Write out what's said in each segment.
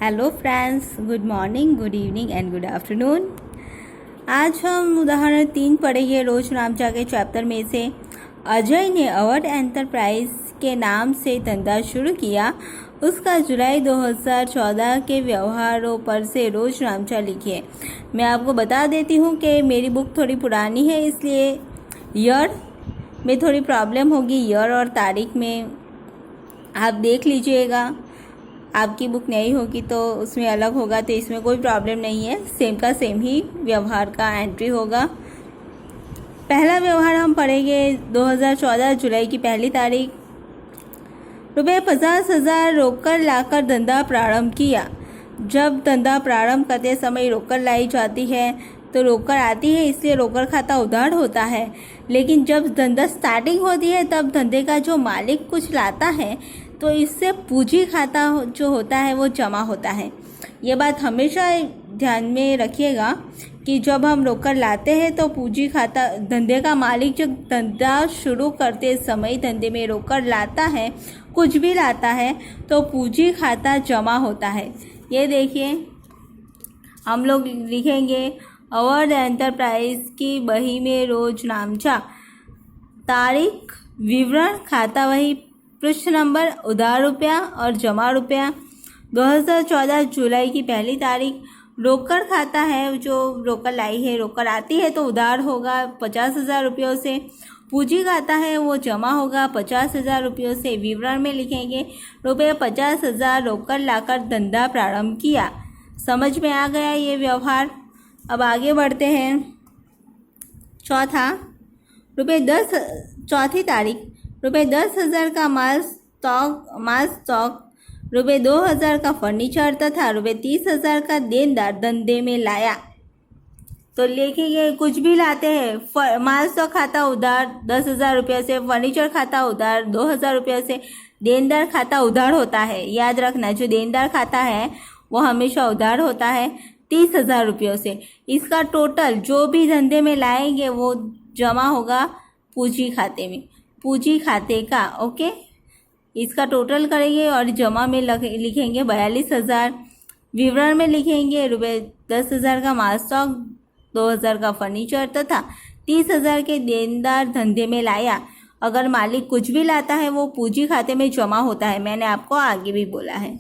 Hello friends, good morning, good evening and good afternoon. आज हम उदाहरण 3 पढ़ेंगे रोज नामचा के चैप्टर में से। अजय ने अवध एंटरप्राइज के नाम से धंधा शुरू किया। उसका जुलाई 2014 के व्यवहारों पर से रोज नामचा लिखिए। मैं आपको बता देती हूँ कि मेरी बुक थोड़ी पुरानी है, इसलिए ईयर में थोड़ी प्रॉब्लम होगी। ईयर और तारीख में आप देख लीजिएगा। आपकी बुक नई होगी तो उसमें अलग होगा, तो इसमें कोई प्रॉब्लम नहीं है। सेम का सेम ही व्यवहार का एंट्री होगा। पहला व्यवहार हम पढ़ेंगे 2014 जुलाई की पहली तारीख। रुपये 50,000 रोकड़ लाकर धंधा प्रारंभ किया। जब धंधा प्रारंभ करते समय रोकड़ लाई जाती है तो रोकड़ आती है, इसलिए रोकड़ खाता उधार होता है। लेकिन जब धंधा स्टार्टिंग होती है तब धंधे का जो मालिक कुछ लाता है तो इससे पूंजी खाता जो होता है वो जमा होता है। ये बात हमेशा ध्यान में रखिएगा कि जब हम रोकड़ लाते हैं तो पूंजी खाता, धंधे का मालिक जब धंधा शुरू करते समय धंधे में रोकड़ लाता है, कुछ भी लाता है, तो पूंजी खाता जमा होता है। ये देखिए, हम लोग लिखेंगे अवध एंटरप्राइज की बही में रोज नामचा, तारीख, विवरण, खाता वही, पृष्ठ नंबर, उधार रुपया और जमा रुपया। 2014 जुलाई की पहली तारीख। रोकड़ खाता है, जो रोकड़ लाई है, रोकड़ आती है तो उधार होगा 50,000 रुपयों से। पूंजी खाता है वो जमा होगा 50,000 रुपयों से। विवरण में लिखेंगे रुपये 50,000 रोकड़ लाकर धंधा प्रारंभ किया। समझ में आ गया ये व्यवहार। अब आगे बढ़ते हैं। चौथी तारीख। रुपये 10,000 का माल स्टॉक, रुपये 2,000 का फर्नीचर तथा रुपये 30,000 का देनदार धंधे में लाया। तो लिखेंगे कुछ भी लाते हैं, माल स्टॉक खाता उधार 10,000 रुपये से, फर्नीचर खाता उधार 2,000 रुपये से, देनदार खाता उधार होता है। याद रखना, जो देनदार खाता है वो हमेशा उधार होता है 30,000 रुपयों से। इसका टोटल जो भी धंधे में लाएंगे वो जमा होगा पूंजी खाते में, पूंजी खाते का। ओके, इसका टोटल करेंगे और जमा में लिखेंगे 42,000। विवरण में लिखेंगे रुपये 10,000 का माल स्टॉक, 2,000 का फर्नीचर तथा 30,000 के देनदार धंधे में लाया। अगर मालिक कुछ भी लाता है वो पूंजी खाते में जमा होता है। मैंने आपको आगे भी बोला है।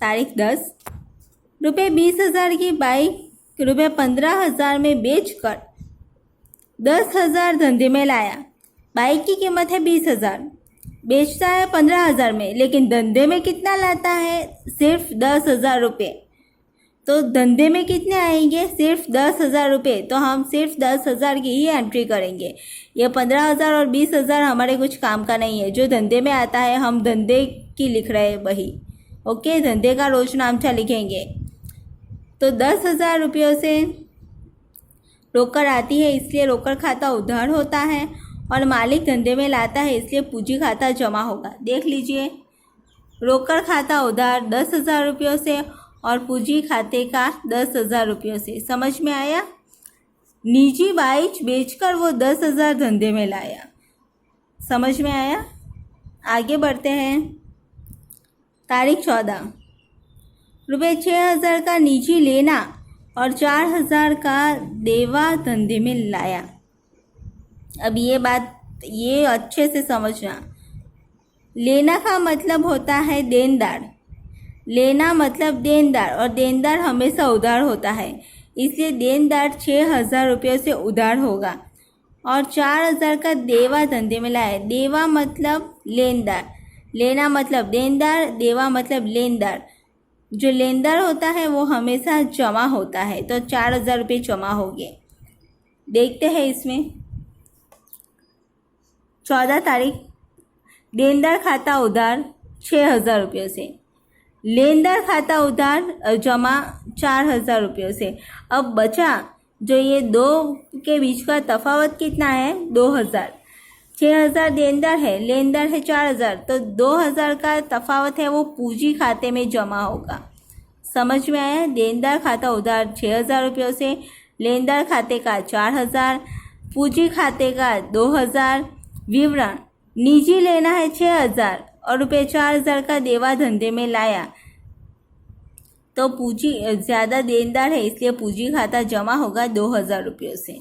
तारीख 10। रुपये 20,000 की बाइक रुपये 15,000 में बेचकर 10,000 धंधे में लाया। बाइक की कीमत है 20,000, बेचता है 15,000 में, लेकिन धंधे में कितना लाता है? सिर्फ 10,000 रुपये। तो धंधे में कितने आएंगे? सिर्फ 10,000 रुपये। तो हम सिर्फ 10,000 की ही एंट्री करेंगे। ये 15,000 और 20,000 हमारे कुछ काम का नहीं है। जो धंधे में आता है हम धंधे की लिख रहे हैं बही। ओके, धंधे का रोज नामचा लिखेंगे। तो 10,000 रुपयों से रोकड़ आती है, इसलिए रोकड़ खाता उधार होता है, और मालिक धंधे में लाता है इसलिए पूंजी खाता जमा होगा। देख लीजिए, रोकड़ खाता उधार 10,000 रुपयों से और पूंजी खाते का 10,000 रुपयों से। समझ में आया? निजी बाइक बेचकर वो 10,000 धंधे में लाया। समझ में आया? आगे बढ़ते हैं। तारीख 14। रुपये 6,000 का निजी लेना और 4,000 का देवा धंधे में लाया। अब ये बात ये अच्छे से समझना। लेना का मतलब होता है देनदार। लेना मतलब देनदार, और देनदार हमेशा उधार होता है, इसलिए देनदार 6,000 रुपये से उधार होगा। और 4,000 का देवा धंधे में लाया। देवा मतलब लेनदार, लेना मतलब देनदार, देवा मतलब लेनदार। जो लेनदार होता है वो हमेशा जमा होता है, तो 4,000 रुपये जमा हो गए। देखते हैं इसमें। 14 तारीख। देनदार खाता उधार 6,000 रुपयों से, लेनदार खाता उधार जमा 4,000 रुपयों से। अब बचा जो ये दो के बीच का तफावत कितना है? 2,000। 6,000 देनदार है, लेनदार है 4,000, तो 2,000 का तफावत है वो पूंजी खाते में जमा होगा। समझ में आया? देनदार खाता उधार 6,000 रुपयों से, लेनदार खाते का 4,000, पूंजी खाते का 2,000। विवरण, निजी लेना है 6,000 और रुपये 4,000 का देवा धंधे में लाया। तो पूंजी ज़्यादा देनदार है, इसलिए पूंजी खाता जमा होगा 2000 रुपयों से।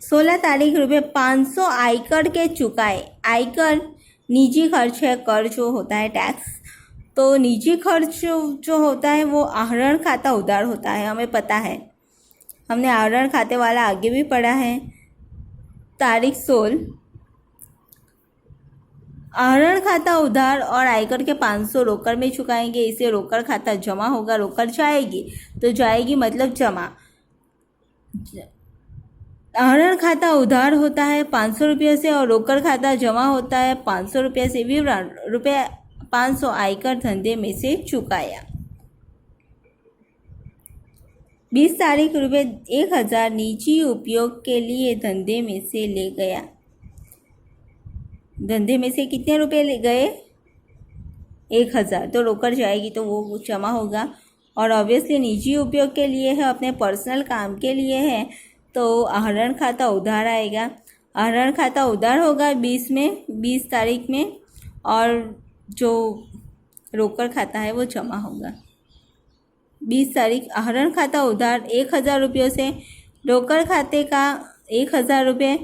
16 तारीख रुपये 500 आयकर के चुकाए। आयकर निजी खर्च है, कर जो होता है टैक्स। तो निजी खर्च जो होता है वो आहरण खाता उधार होता है, हमें पता है, हमने आहरण खाते वाला आगे भी पढ़ा है। तारीख 16, आहरण खाता उधार और आयकर के 500 रोकड़ में चुकाएंगे, इसे रोकड़ खाता जमा होगा। रोकड़ जाएगी तो जाएगी मतलब जमा। आहरण खाता उधार होता है 500 रुपये से और रोकड़ खाता जमा होता है 500 रुपये से। विवरण: रुपये 500 आयकर धंधे में से चुकाया। 20 तारीख रुपये 1000 निजी उपयोग के लिए धंधे में से ले गया। धंधे में से कितने रुपए ले गए? 1000। तो रोकड़ जाएगी तो वो जमा होगा। और ऑब्वियसली निजी उपयोग के लिए है, अपने पर्सनल काम के लिए है, तो आहरण खाता उधार आएगा। आहरण खाता उधार होगा 20 तारीख में, और जो रोकड़ खाता है वो जमा होगा। 20 तारीख आहरण खाता उधार 1000 रुपयों से, रोकड़ खाते का 1000 रुपये।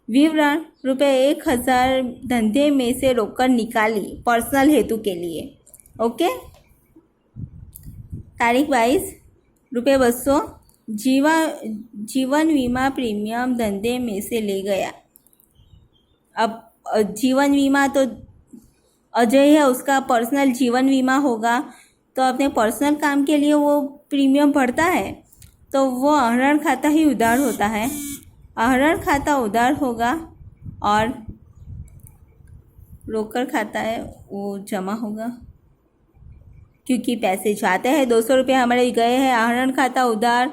विवरण: रुपये 1000 धंधे में से रोकड़ निकाली पर्सनल हेतु के लिए। ओके। तारीख 22 रुपये 200 जीवन बीमा प्रीमियम धंधे में से ले गया। अब जीवन बीमा तो अजय है, उसका पर्सनल जीवन बीमा होगा, तो अपने पर्सनल काम के लिए वो प्रीमियम भरता है, तो वो आहरण खाता ही उधार होता है। आहरण खाता उधार होगा और रोकड़ खाता है वो जमा होगा, क्योंकि पैसे जाते हैं 200 रुपये हमारे गए हैं। आहरण खाता उधार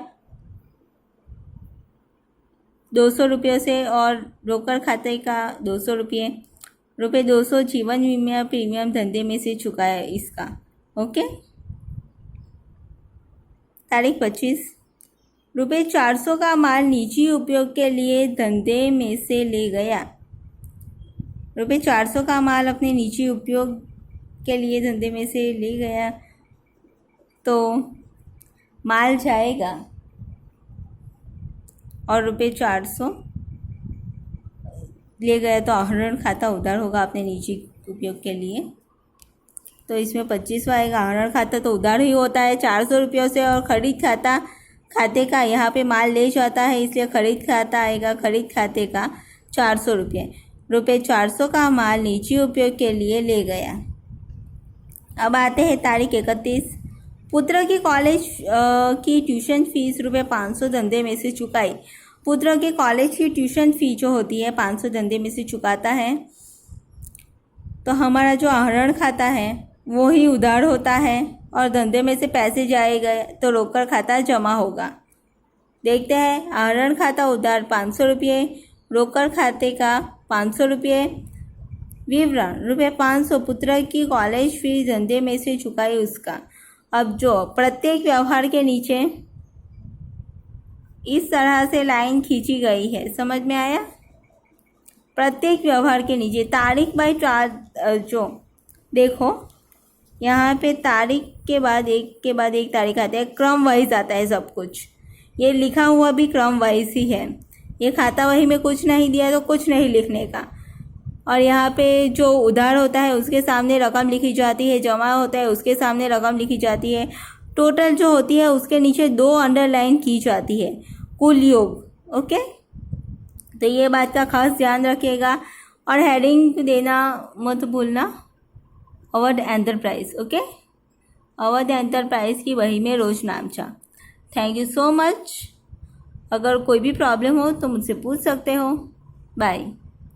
200 रुपये से और रोकड़ खाते का 200 रुपये। रुपये 200 जीवन बीमा प्रीमियम धंधे में से चुकाया इसका। ओके। तारीख 25 रुपये 400 का माल निजी उपयोग के लिए धंधे में से ले गया। रुपये 400 का माल अपने निजी उपयोग के लिए धंधे में से ले गया, तो माल जाएगा और रुपये 400 ले गया तो आहरण खाता उधार होगा अपने निजी उपयोग के लिए। तो इसमें 25 आएगा। आहरण खाता तो उधार ही होता है 400 रुपयों से, और खरीद खाता खाते का यहाँ पे माल ले जाता है, इसलिए खरीद खाता आएगा। खरीद खाते का 400 रुपये। रुपये 400 का माल निजी उपयोग के लिए ले गया। अब आते हैं तारीख 31। पुत्र की कॉलेज की ट्यूशन फीस रुपये 500 धंधे में से चुकाई। पुत्र के कॉलेज की ट्यूशन फी जो होती है 500 धंधे में से चुकाता है, तो हमारा जो आहरण खाता है वो ही उधार होता है, और धंधे में से पैसे जाएगा तो रोकड़ खाता जमा होगा। देखते हैं, आहरण खाता उधार 500 रुपये, रोकड़ खाते का 500 रुपये। विवरण: रुपये 500 पुत्र की कॉलेज फी धंधे में से चुकाई उसका। अब जो प्रत्येक व्यवहार के नीचे इस तरह से लाइन खींची गई है, समझ में आया? प्रत्येक व्यवहार के नीचे तारीख बाई जो देखो यहाँ पे तारीख के बाद एक तारीख आता है, क्रम वाइज आता है सब कुछ। ये लिखा हुआ भी क्रम वाइज ही है। ये खाता वही में कुछ नहीं दिया तो कुछ नहीं लिखने का। और यहाँ पे जो उधार होता है उसके सामने रकम लिखी जाती है, जमा होता है उसके सामने रकम लिखी जाती है, टोटल जो होती है उसके नीचे 2 अंडरलाइन की जाती है, कुल योग। ओके, तो ये बात का खास ध्यान रखिएगा। और हेडिंग देना मत भूलना, Awadh enterprise. Okay, Awadh enterprise की वही में रोज नामचा। Thank you so much. अगर कोई भी प्रॉब्लम हो तो मुझसे पूछ सकते हो। बाय।